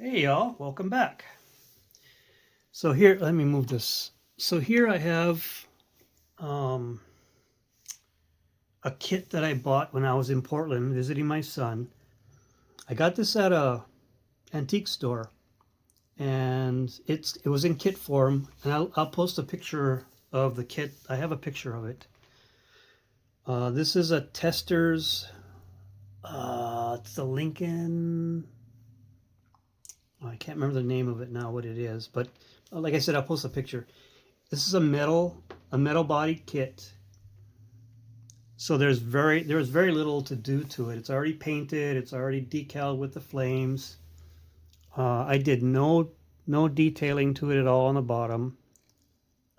Hey y'all, welcome back. So here, let me move this. So here I have um, a kit that I bought when I was in Portland visiting my son. I got this at a antique store, and it was in kit form. And I'll post a picture of the kit. I have a picture of it. This is a Tester's. It's the Lincoln. I can't remember the name of it now, what it is, but like I said, I'll post a picture. This is a metal bodied kit. So there's very little to do to it. It's already painted. It's already decaled with the flames. I did no detailing to it at all on the bottom.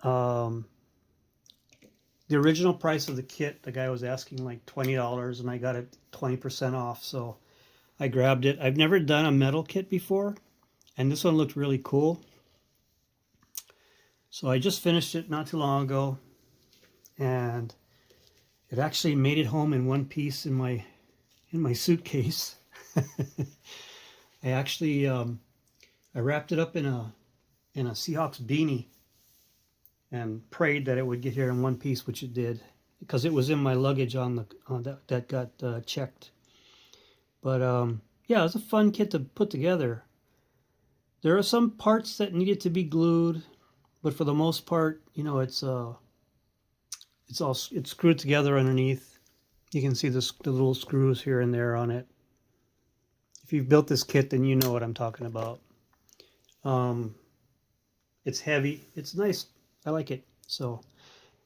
The original price of the kit, the guy was asking like $20, and I got it 20% off. So I grabbed it. I've never done a metal kit before, and this one looked really cool. So I just finished it not too long ago, and it actually made it home in one piece in my suitcase. I actually I wrapped it up in a Seahawks beanie and prayed that it would get here in one piece, which it did, because it was in my luggage on that got checked. But yeah, it was a fun kit to put together. There are some parts that needed to be glued, but for the most part, you know, it's screwed together underneath. You can see the little screws here and there on it. If you've built this kit, then you know what I'm talking about. It's heavy. It's nice. I like it. So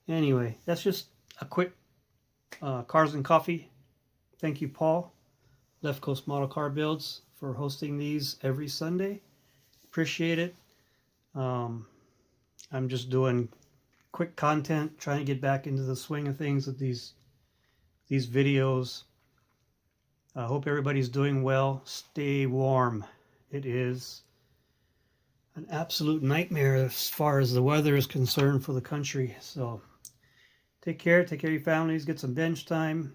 anyway, that's just a quick Cars and Coffee. Thank you, Paul, Left Coast Model Car Builds, for hosting these every Sunday. Appreciate it. I'm just doing quick content, trying to get back into the swing of things with these videos. I hope everybody's doing well. Stay warm. It is an absolute nightmare as far as the weather is concerned for the country. So take care of your families, get some bench time,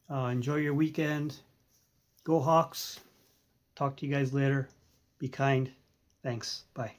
enjoy your weekend. Go Hawks. Talk to you guys later. Be kind. Thanks. Bye.